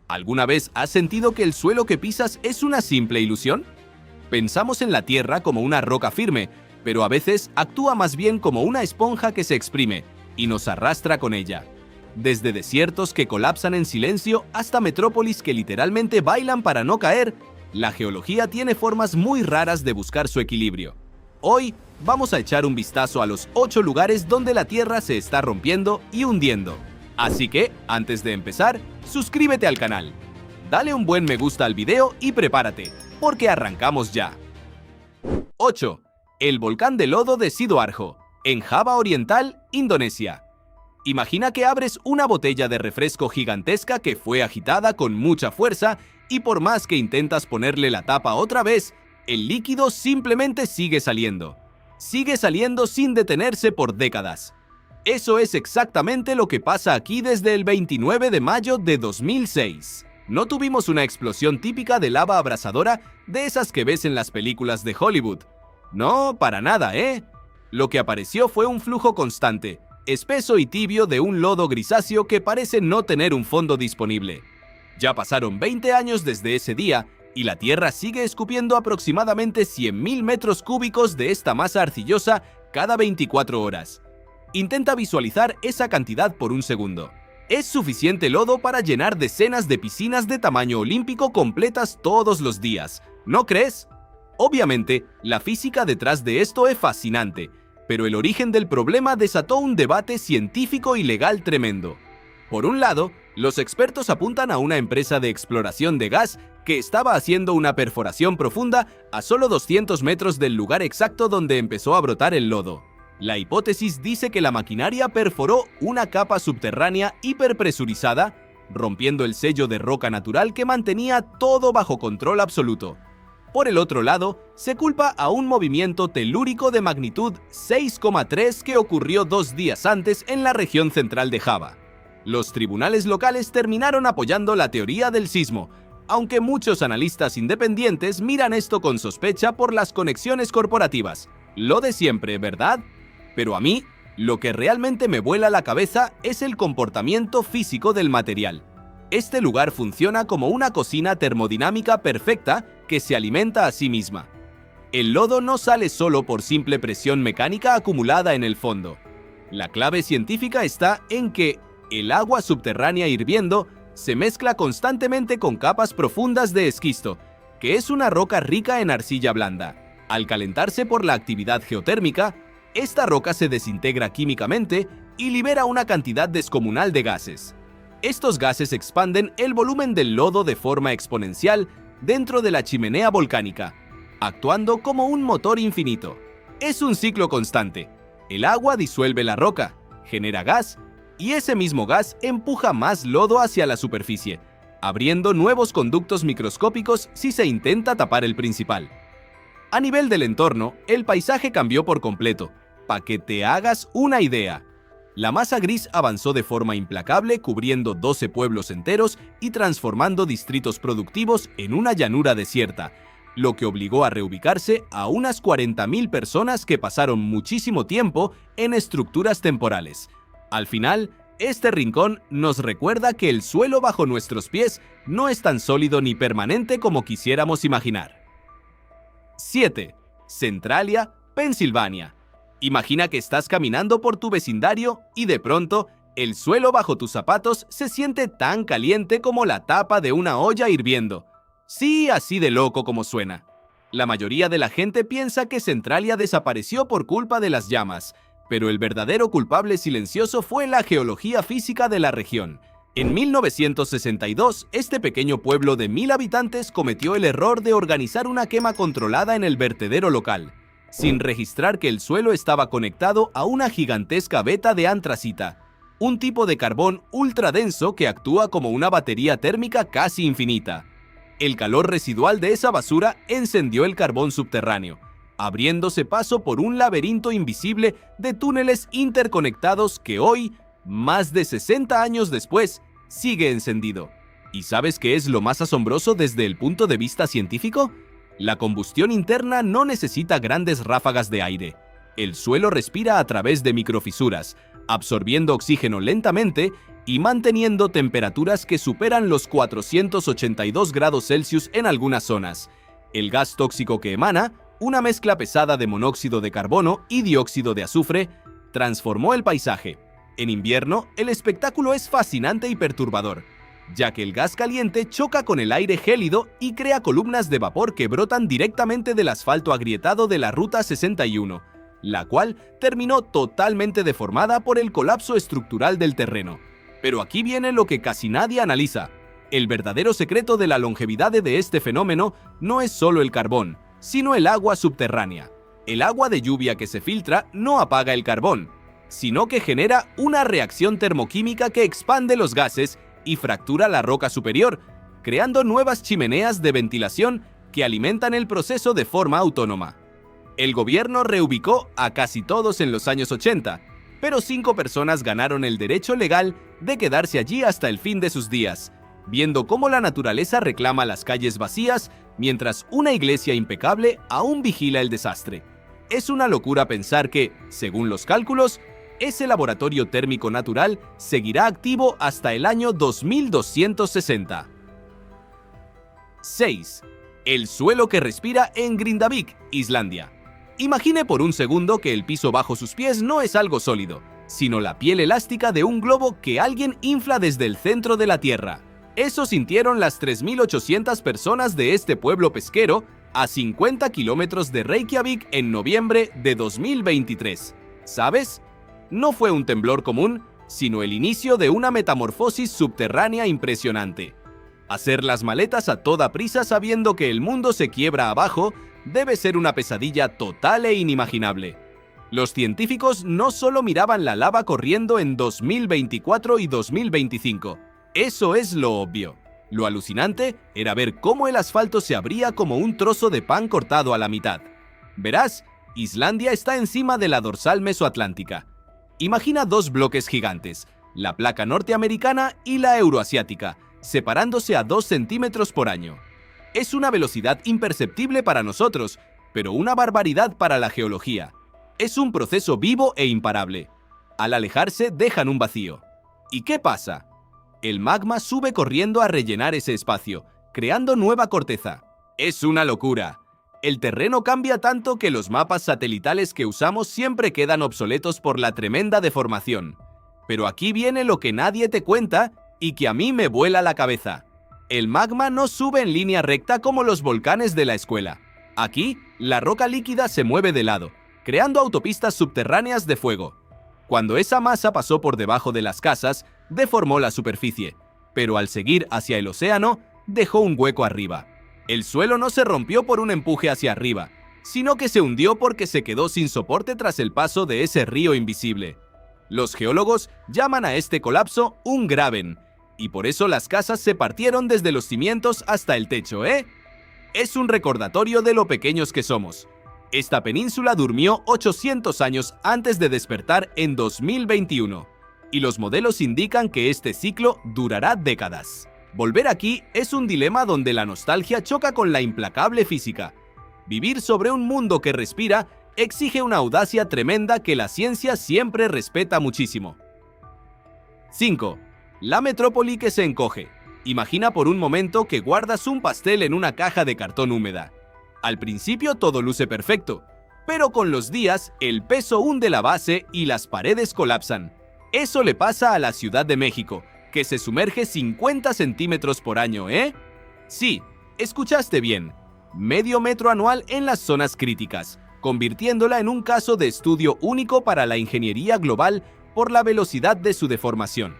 ¿Alguna vez has sentido que el suelo que pisas es una simple ilusión? Pensamos en la Tierra como una roca firme, pero a veces actúa más bien como una esponja que se exprime y nos arrastra con ella. Desde desiertos que colapsan en silencio hasta metrópolis que literalmente bailan para no caer, la geología tiene formas muy raras de buscar su equilibrio. Hoy vamos a echar un vistazo a los 8 lugares donde la Tierra se está rompiendo y hundiendo. Así que, antes de empezar, suscríbete al canal, dale un buen me gusta al video y prepárate, porque arrancamos ya. 8. El volcán de lodo de Sidoarjo, en Java Oriental, Indonesia. Imagina que abres una botella de refresco gigantesca que fue agitada con mucha fuerza y por más que intentas ponerle la tapa otra vez, el líquido simplemente sigue saliendo. Sigue saliendo sin detenerse por décadas. Eso es exactamente lo que pasa aquí desde el 29 de mayo de 2006. No tuvimos una explosión típica de lava abrasadora de esas que ves en las películas de Hollywood. No, para nada, ¿eh? Lo que apareció fue un flujo constante, espeso y tibio de un lodo grisáceo que parece no tener un fondo disponible. Ya pasaron 20 años desde ese día y la Tierra sigue escupiendo aproximadamente 100.000 metros cúbicos de esta masa arcillosa cada 24 horas. Intenta visualizar esa cantidad por un segundo. Es suficiente lodo para llenar decenas de piscinas de tamaño olímpico completas todos los días, ¿no crees? Obviamente, la física detrás de esto es fascinante, pero el origen del problema desató un debate científico y legal tremendo. Por un lado, los expertos apuntan a una empresa de exploración de gas que estaba haciendo una perforación profunda a solo 200 metros del lugar exacto donde empezó a brotar el lodo. La hipótesis dice que la maquinaria perforó una capa subterránea hiperpresurizada, rompiendo el sello de roca natural que mantenía todo bajo control absoluto. Por el otro lado, se culpa a un movimiento telúrico de magnitud 6,3 que ocurrió 2 días antes en la región central de Java. Los tribunales locales terminaron apoyando la teoría del sismo, aunque muchos analistas independientes miran esto con sospecha por las conexiones corporativas. Lo de siempre, ¿verdad? Pero a mí, lo que realmente me vuela la cabeza es el comportamiento físico del material. Este lugar funciona como una cocina termodinámica perfecta que se alimenta a sí misma. El lodo no sale solo por simple presión mecánica acumulada en el fondo. La clave científica está en que el agua subterránea hirviendo se mezcla constantemente con capas profundas de esquisto, que es una roca rica en arcilla blanda. Al calentarse por la actividad geotérmica, esta roca se desintegra químicamente y libera una cantidad descomunal de gases. Estos gases expanden el volumen del lodo de forma exponencial dentro de la chimenea volcánica, actuando como un motor infinito. Es un ciclo constante. El agua disuelve la roca, genera gas, y ese mismo gas empuja más lodo hacia la superficie, abriendo nuevos conductos microscópicos si se intenta tapar el principal. A nivel del entorno, el paisaje cambió por completo. Para que te hagas una idea, la masa gris avanzó de forma implacable cubriendo 12 pueblos enteros y transformando distritos productivos en una llanura desierta, lo que obligó a reubicarse a unas 40.000 personas que pasaron muchísimo tiempo en estructuras temporales. Al final, este rincón nos recuerda que el suelo bajo nuestros pies no es tan sólido ni permanente como quisiéramos imaginar. 7. Centralia, Pensilvania. Imagina que estás caminando por tu vecindario y de pronto, el suelo bajo tus zapatos se siente tan caliente como la tapa de una olla hirviendo. Sí, así de loco como suena. La mayoría de la gente piensa que Centralia desapareció por culpa de las llamas, pero el verdadero culpable silencioso fue la geología física de la región. En 1962, este pequeño pueblo de 1.000 habitantes cometió el error de organizar una quema controlada en el vertedero local, sin registrar que el suelo estaba conectado a una gigantesca veta de antracita, un tipo de carbón ultra denso que actúa como una batería térmica casi infinita. El calor residual de esa basura encendió el carbón subterráneo, abriéndose paso por un laberinto invisible de túneles interconectados que hoy, más de 60 años después, sigue encendido. ¿Y sabes qué es lo más asombroso desde el punto de vista científico? La combustión interna no necesita grandes ráfagas de aire. El suelo respira a través de microfisuras, absorbiendo oxígeno lentamente y manteniendo temperaturas que superan los 482 grados Celsius en algunas zonas. El gas tóxico que emana, una mezcla pesada de monóxido de carbono y dióxido de azufre, transformó el paisaje. En invierno, el espectáculo es fascinante y perturbador, ya que el gas caliente choca con el aire gélido y crea columnas de vapor que brotan directamente del asfalto agrietado de la Ruta 61, la cual terminó totalmente deformada por el colapso estructural del terreno. Pero aquí viene lo que casi nadie analiza. El verdadero secreto de la longevidad de este fenómeno no es solo el carbón, sino el agua subterránea. El agua de lluvia que se filtra no apaga el carbón, sino que genera una reacción termoquímica que expande los gases y fractura la roca superior, creando nuevas chimeneas de ventilación que alimentan el proceso de forma autónoma. El gobierno reubicó a casi todos en los años 80, pero 5 personas ganaron el derecho legal de quedarse allí hasta el fin de sus días, viendo cómo la naturaleza reclama las calles vacías mientras una iglesia impecable aún vigila el desastre. Es una locura pensar que, según los cálculos, ese laboratorio térmico natural seguirá activo hasta el año 2260. 6. El suelo que respira en Grindavik, Islandia. Imagine por un segundo que el piso bajo sus pies no es algo sólido, sino la piel elástica de un globo que alguien infla desde el centro de la Tierra. Eso sintieron las 3.800 personas de este pueblo pesquero a 50 kilómetros de Reykjavik en noviembre de 2023. ¿Sabes? No fue un temblor común, sino el inicio de una metamorfosis subterránea impresionante. Hacer las maletas a toda prisa sabiendo que el mundo se quiebra abajo debe ser una pesadilla total e inimaginable. Los científicos no solo miraban la lava corriendo en 2024 y 2025. Eso es lo obvio. Lo alucinante era ver cómo el asfalto se abría como un trozo de pan cortado a la mitad. Verás, Islandia está encima de la dorsal mesoatlántica. Imagina 2 bloques gigantes, la placa norteamericana y la euroasiática, separándose a 2 centímetros por año. Es una velocidad imperceptible para nosotros, pero una barbaridad para la geología. Es un proceso vivo e imparable. Al alejarse dejan un vacío. ¿Y qué pasa? El magma sube corriendo a rellenar ese espacio, creando nueva corteza. Es una locura. El terreno cambia tanto que los mapas satelitales que usamos siempre quedan obsoletos por la tremenda deformación. Pero aquí viene lo que nadie te cuenta y que a mí me vuela la cabeza. El magma no sube en línea recta como los volcanes de la escuela. Aquí, la roca líquida se mueve de lado, creando autopistas subterráneas de fuego. Cuando esa masa pasó por debajo de las casas, deformó la superficie, pero al seguir hacia el océano, dejó un hueco arriba. El suelo no se rompió por un empuje hacia arriba, sino que se hundió porque se quedó sin soporte tras el paso de ese río invisible. Los geólogos llaman a este colapso un graben, y por eso las casas se partieron desde los cimientos hasta el techo, ¿eh? Es un recordatorio de lo pequeños que somos. Esta península durmió 800 años antes de despertar en 2021, y los modelos indican que este ciclo durará décadas. Volver aquí es un dilema donde la nostalgia choca con la implacable física. Vivir sobre un mundo que respira exige una audacia tremenda que la ciencia siempre respeta muchísimo. 5. La metrópoli que se encoge. Imagina por un momento que guardas un pastel en una caja de cartón húmeda. Al principio todo luce perfecto, pero con los días el peso hunde la base y las paredes colapsan. Eso le pasa a la Ciudad de México, que se sumerge 50 centímetros por año, ¿eh? Sí, escuchaste bien. Medio metro anual en las zonas críticas, convirtiéndola en un caso de estudio único para la ingeniería global por la velocidad de su deformación.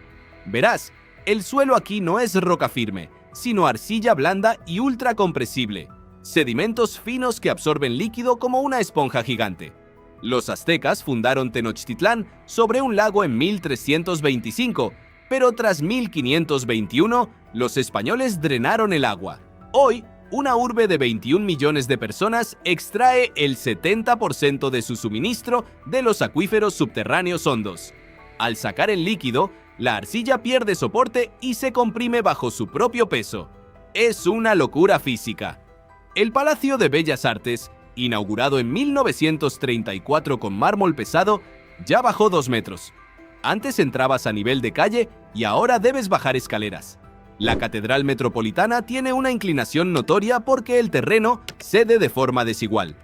Verás, el suelo aquí no es roca firme, sino arcilla blanda y ultracompresible, sedimentos finos que absorben líquido como una esponja gigante. Los aztecas fundaron Tenochtitlán sobre un lago en 1325, pero tras 1521, los españoles drenaron el agua. Hoy, una urbe de 21 millones de personas extrae el 70% de su suministro de los acuíferos subterráneos hondos. Al sacar el líquido, la arcilla pierde soporte y se comprime bajo su propio peso. Es una locura física. El Palacio de Bellas Artes, inaugurado en 1934 con mármol pesado, ya bajó 2 metros. Antes entrabas a nivel de calle y ahora debes bajar escaleras. La Catedral Metropolitana tiene una inclinación notoria porque el terreno cede de forma desigual.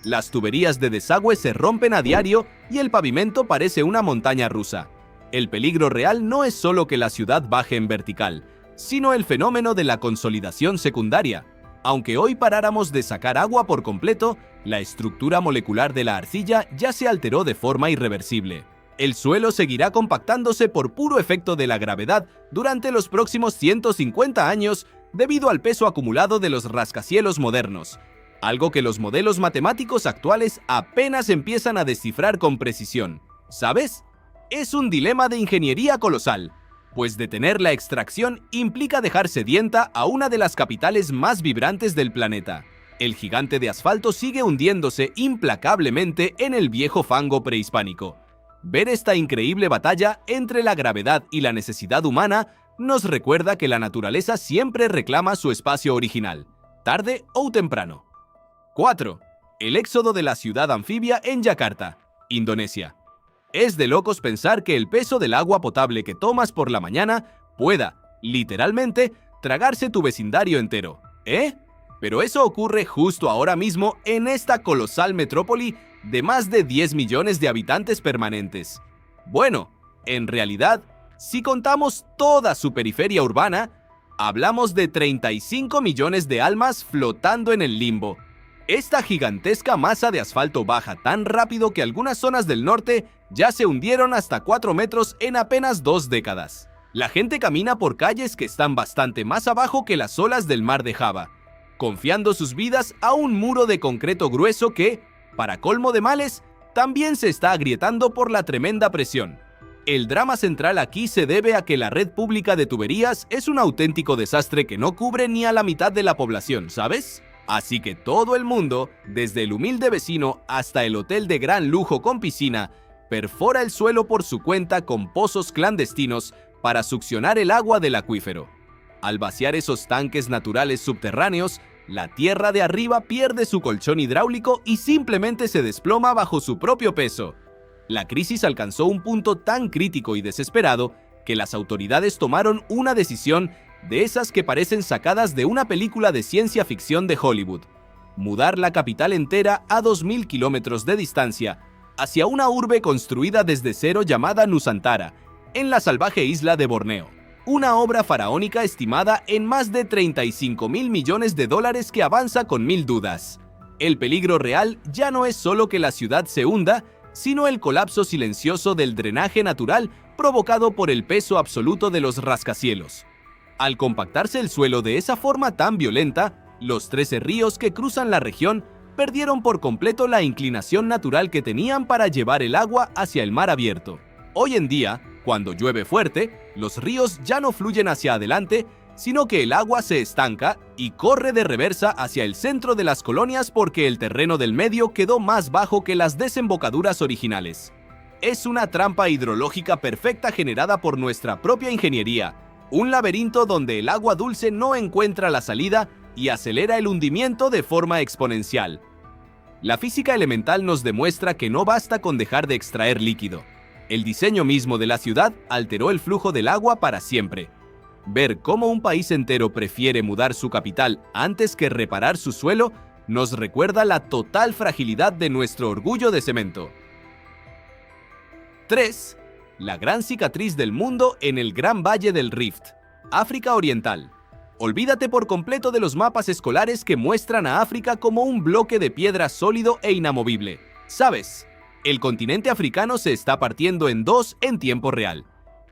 Las tuberías de desagüe se rompen a diario y el pavimento parece una montaña rusa. El peligro real no es solo que la ciudad baje en vertical, sino el fenómeno de la consolidación secundaria. Aunque hoy paráramos de sacar agua por completo, la estructura molecular de la arcilla ya se alteró de forma irreversible. El suelo seguirá compactándose por puro efecto de la gravedad durante los próximos 150 años debido al peso acumulado de los rascacielos modernos, algo que los modelos matemáticos actuales apenas empiezan a descifrar con precisión. ¿Sabes? Es un dilema de ingeniería colosal, pues detener la extracción implica dejar sedienta a una de las capitales más vibrantes del planeta. El gigante de asfalto sigue hundiéndose implacablemente en el viejo fango prehispánico. Ver esta increíble batalla entre la gravedad y la necesidad humana nos recuerda que la naturaleza siempre reclama su espacio original, tarde o temprano. 4. El éxodo de la ciudad anfibia en Yakarta, Indonesia. Es de locos pensar que el peso del agua potable que tomas por la mañana pueda, literalmente, tragarse tu vecindario entero, ¿eh? Pero eso ocurre justo ahora mismo en esta colosal metrópoli de más de 10 millones de habitantes permanentes. Bueno, en realidad, si contamos toda su periferia urbana, hablamos de 35 millones de almas flotando en el limbo. Esta gigantesca masa de asfalto baja tan rápido que algunas zonas del norte ya se hundieron hasta 4 metros en apenas 2 décadas. La gente camina por calles que están bastante más abajo que las olas del mar de Java, confiando sus vidas a un muro de concreto grueso que, para colmo de males, también se está agrietando por la tremenda presión. El drama central aquí se debe a que la red pública de tuberías es un auténtico desastre que no cubre ni a la mitad de la población, ¿sabes? Así que todo el mundo, desde el humilde vecino hasta el hotel de gran lujo con piscina, perfora el suelo por su cuenta con pozos clandestinos para succionar el agua del acuífero. Al vaciar esos tanques naturales subterráneos, la tierra de arriba pierde su colchón hidráulico y simplemente se desploma bajo su propio peso. La crisis alcanzó un punto tan crítico y desesperado que las autoridades tomaron una decisión de esas que parecen sacadas de una película de ciencia ficción de Hollywood: mudar la capital entera a 2.000 kilómetros de distancia hacia una urbe construida desde cero llamada Nusantara, en la salvaje isla de Borneo. Una obra faraónica estimada en más de 35.000 millones de dólares que avanza con 1000 dudas. El peligro real ya no es solo que la ciudad se hunda, sino el colapso silencioso del drenaje natural provocado por el peso absoluto de los rascacielos. Al compactarse el suelo de esa forma tan violenta, los 13 ríos que cruzan la región perdieron por completo la inclinación natural que tenían para llevar el agua hacia el mar abierto. Hoy en día, cuando llueve fuerte, los ríos ya no fluyen hacia adelante, sino que el agua se estanca y corre de reversa hacia el centro de las colonias porque el terreno del medio quedó más bajo que las desembocaduras originales. Es una trampa hidrológica perfecta generada por nuestra propia ingeniería, un laberinto donde el agua dulce no encuentra la salida y acelera el hundimiento de forma exponencial. La física elemental nos demuestra que no basta con dejar de extraer líquido. El diseño mismo de la ciudad alteró el flujo del agua para siempre. Ver cómo un país entero prefiere mudar su capital antes que reparar su suelo nos recuerda la total fragilidad de nuestro orgullo de cemento. 3. La gran cicatriz del mundo en el Gran Valle del Rift, África Oriental. Olvídate por completo de los mapas escolares que muestran a África como un bloque de piedra sólido e inamovible. ¿Sabes? El continente africano se está partiendo en dos en tiempo real.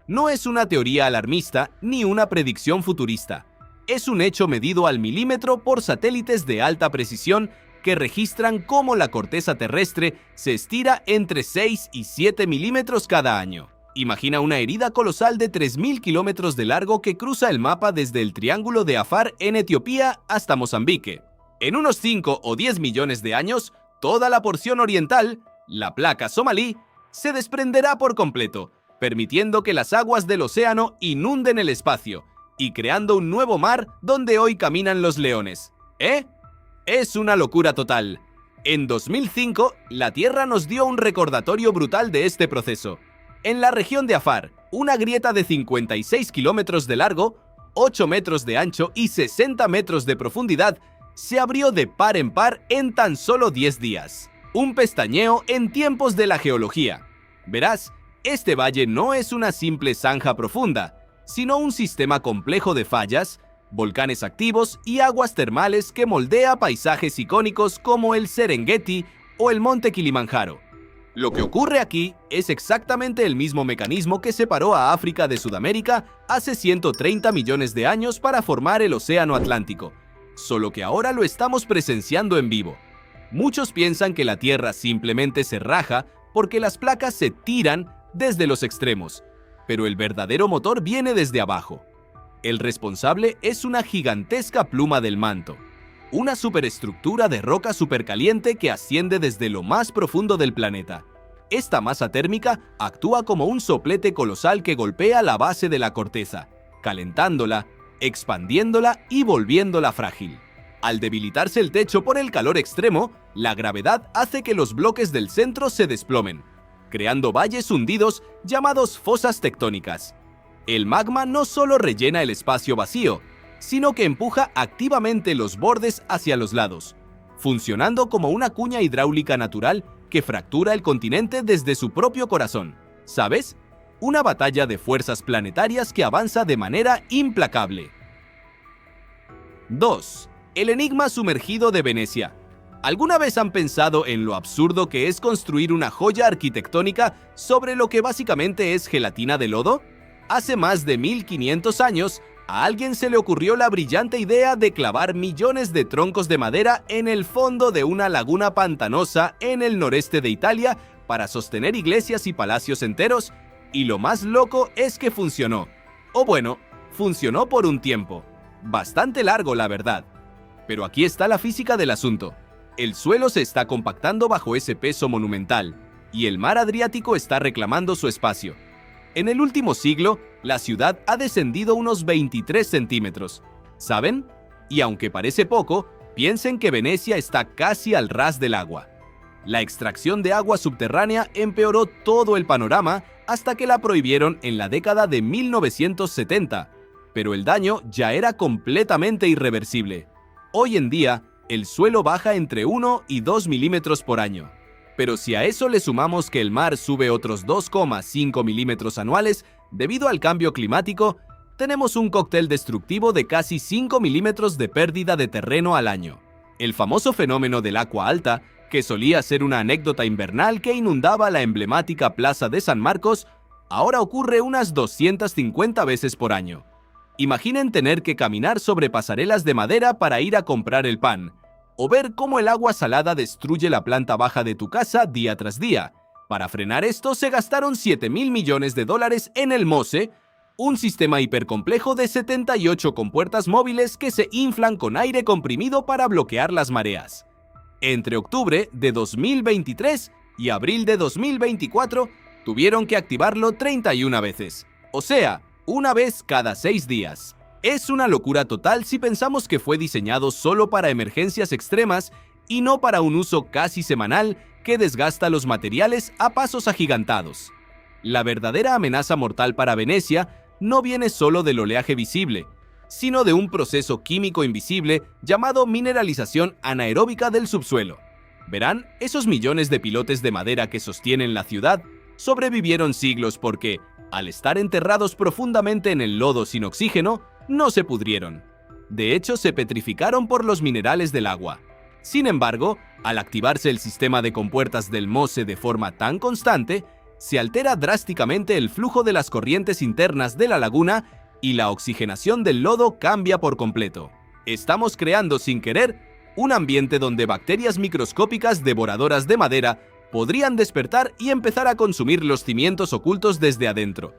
No es una teoría alarmista ni una predicción futurista. Es un hecho medido al milímetro por satélites de alta precisión que registran cómo la corteza terrestre se estira entre 6 y 7 milímetros cada año. Imagina una herida colosal de 3.000 kilómetros de largo que cruza el mapa desde el Triángulo de Afar en Etiopía hasta Mozambique. En unos 5 o 10 millones de años, toda la porción oriental, la placa somalí, se desprenderá por completo, permitiendo que las aguas del océano inunden el espacio y creando un nuevo mar donde hoy caminan los leones. Es una locura total. En 2005, la Tierra nos dio un recordatorio brutal de este proceso. En la región de Afar, una grieta de 56 kilómetros de largo, 8 metros de ancho y 60 metros de profundidad se abrió de par en par en tan solo 10 días. Un pestañeo en tiempos de la geología. Verás, este valle no es una simple zanja profunda, sino un sistema complejo de fallas, volcanes activos y aguas termales que moldea paisajes icónicos como el Serengeti o el monte Kilimanjaro. Lo que ocurre aquí es exactamente el mismo mecanismo que separó a África de Sudamérica hace 130 millones de años para formar el Océano Atlántico, solo que ahora lo estamos presenciando en vivo. Muchos piensan que la Tierra simplemente se raja porque las placas se tiran desde los extremos, pero el verdadero motor viene desde abajo. El responsable es una gigantesca pluma del manto, una superestructura de roca supercaliente que asciende desde lo más profundo del planeta. Esta masa térmica actúa como un soplete colosal que golpea la base de la corteza, calentándola, expandiéndola y volviéndola frágil. Al debilitarse el techo por el calor extremo, la gravedad hace que los bloques del centro se desplomen, creando valles hundidos llamados fosas tectónicas. El magma no solo rellena el espacio vacío, sino que empuja activamente los bordes hacia los lados, funcionando como una cuña hidráulica natural que fractura el continente desde su propio corazón. ¿Sabes? Una batalla de fuerzas planetarias que avanza de manera implacable. 2. El enigma sumergido de Venecia. ¿Alguna vez han pensado en lo absurdo que es construir una joya arquitectónica sobre lo que básicamente es gelatina de lodo? Hace más de 1500 años, a alguien se le ocurrió la brillante idea de clavar millones de troncos de madera en el fondo de una laguna pantanosa en el noreste de Italia para sostener iglesias y palacios enteros, y lo más loco es que funcionó. O bueno, funcionó por un tiempo. Bastante largo, la verdad. Pero aquí está la física del asunto. El suelo se está compactando bajo ese peso monumental, y el mar Adriático está reclamando su espacio. En el último siglo, la ciudad ha descendido unos 23 centímetros. ¿Saben? Y aunque parece poco, piensen que Venecia está casi al ras del agua. La extracción de agua subterránea empeoró todo el panorama hasta que la prohibieron en la década de 1970, pero el daño ya era completamente irreversible. Hoy en día, el suelo baja entre 1 y 2 milímetros por año. Pero si a eso le sumamos que el mar sube otros 2,5 milímetros anuales debido al cambio climático, tenemos un cóctel destructivo de casi 5 milímetros de pérdida de terreno al año. El famoso fenómeno del agua alta, que solía ser una anécdota invernal que inundaba la emblemática Plaza de San Marcos, ahora ocurre unas 250 veces por año. Imaginen tener que caminar sobre pasarelas de madera para ir a comprar el pan, o ver cómo el agua salada destruye la planta baja de tu casa día tras día. Para frenar esto se gastaron $7.000 millones en el MOSE, un sistema hipercomplejo de 78 compuertas móviles que se inflan con aire comprimido para bloquear las mareas. Entre octubre de 2023 y abril de 2024 tuvieron que activarlo 31 veces, o sea, una vez cada 6 días. Es una locura total si pensamos que fue diseñado solo para emergencias extremas y no para un uso casi semanal que desgasta los materiales a pasos agigantados. La verdadera amenaza mortal para Venecia no viene solo del oleaje visible, sino de un proceso químico invisible llamado mineralización anaeróbica del subsuelo. Verán, esos millones de pilotes de madera que sostienen la ciudad sobrevivieron siglos porque, al estar enterrados profundamente en el lodo sin oxígeno, no se pudrieron. De hecho, se petrificaron por los minerales del agua. Sin embargo, al activarse el sistema de compuertas del MOSE de forma tan constante, se altera drásticamente el flujo de las corrientes internas de la laguna y la oxigenación del lodo cambia por completo. Estamos creando sin querer un ambiente donde bacterias microscópicas devoradoras de madera podrían despertar y empezar a consumir los cimientos ocultos desde adentro.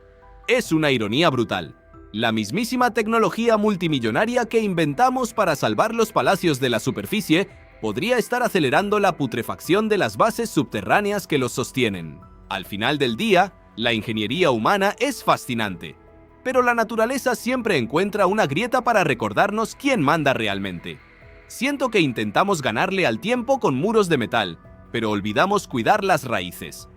Es una ironía brutal. La mismísima tecnología multimillonaria que inventamos para salvar los palacios de la superficie podría estar acelerando la putrefacción de las bases subterráneas que los sostienen. Al final del día, la ingeniería humana es fascinante, pero la naturaleza siempre encuentra una grieta para recordarnos quién manda realmente. Siento que intentamos ganarle al tiempo con muros de metal, pero olvidamos cuidar las raíces.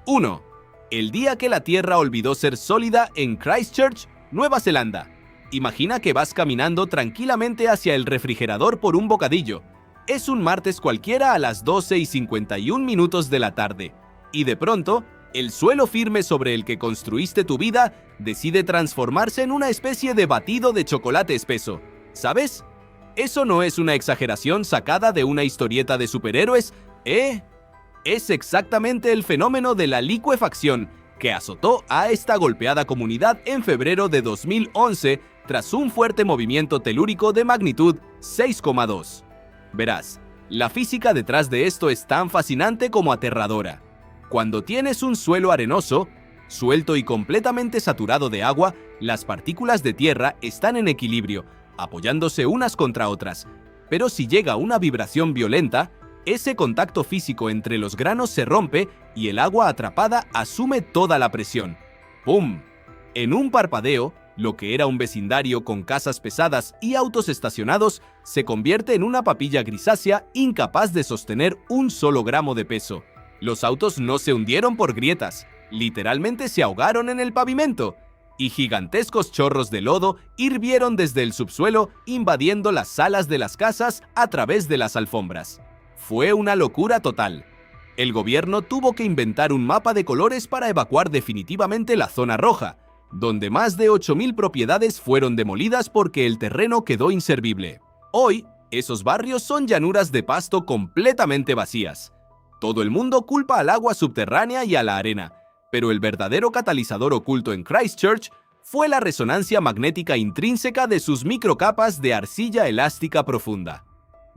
1. El día que la Tierra olvidó ser sólida en Christchurch, Nueva Zelanda. Imagina que vas caminando tranquilamente hacia el refrigerador por un bocadillo. Es un martes cualquiera a las 12:51 de la tarde. Y de pronto, el suelo firme sobre el que construiste tu vida decide transformarse en una especie de batido de chocolate espeso. ¿Sabes? Eso no es una exageración sacada de una historieta de superhéroes, ¿eh? Es exactamente el fenómeno de la licuefacción que azotó a esta golpeada comunidad en febrero de 2011 tras un fuerte movimiento telúrico de magnitud 6,2. Verás, la física detrás de esto es tan fascinante como aterradora. Cuando tienes un suelo arenoso, suelto y completamente saturado de agua, las partículas de tierra están en equilibrio, apoyándose unas contra otras. Pero si llega una vibración violenta, ese contacto físico entre los granos se rompe y el agua atrapada asume toda la presión. ¡Pum! En un parpadeo, lo que era un vecindario con casas pesadas y autos estacionados se convierte en una papilla grisácea incapaz de sostener un solo gramo de peso. Los autos no se hundieron por grietas, literalmente se ahogaron en el pavimento, y gigantescos chorros de lodo hirvieron desde el subsuelo, invadiendo las salas de las casas a través de las alfombras. Fue una locura total. El gobierno tuvo que inventar un mapa de colores para evacuar definitivamente la zona roja, donde más de 8.000 propiedades fueron demolidas porque el terreno quedó inservible. Hoy, esos barrios son llanuras de pasto completamente vacías. Todo el mundo culpa al agua subterránea y a la arena, pero el verdadero catalizador oculto en Christchurch fue la resonancia magnética intrínseca de sus microcapas de arcilla elástica profunda.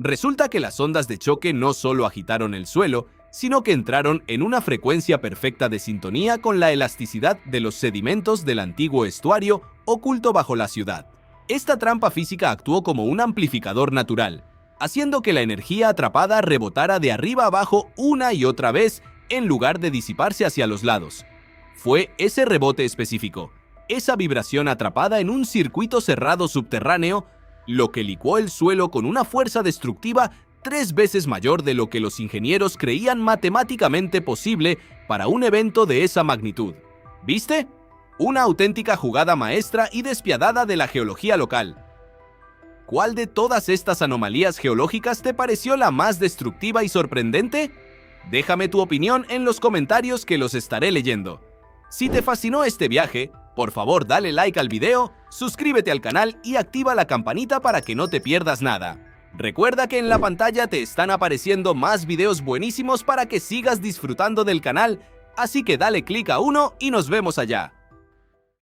Resulta que las ondas de choque no solo agitaron el suelo, sino que entraron en una frecuencia perfecta de sintonía con la elasticidad de los sedimentos del antiguo estuario oculto bajo la ciudad. Esta trampa física actuó como un amplificador natural, haciendo que la energía atrapada rebotara de arriba abajo una y otra vez en lugar de disiparse hacia los lados. Fue ese rebote específico, esa vibración atrapada en un circuito cerrado subterráneo, lo que licuó el suelo con una fuerza destructiva 3 veces mayor de lo que los ingenieros creían matemáticamente posible para un evento de esa magnitud. ¿Viste? Una auténtica jugada maestra y despiadada de la geología local. ¿Cuál de todas estas anomalías geológicas te pareció la más destructiva y sorprendente? Déjame tu opinión en los comentarios que los estaré leyendo. Si te fascinó este viaje, por favor dale like al video, suscríbete al canal y activa la campanita para que no te pierdas nada. Recuerda que en la pantalla te están apareciendo más videos buenísimos para que sigas disfrutando del canal, así que dale click a uno y nos vemos allá.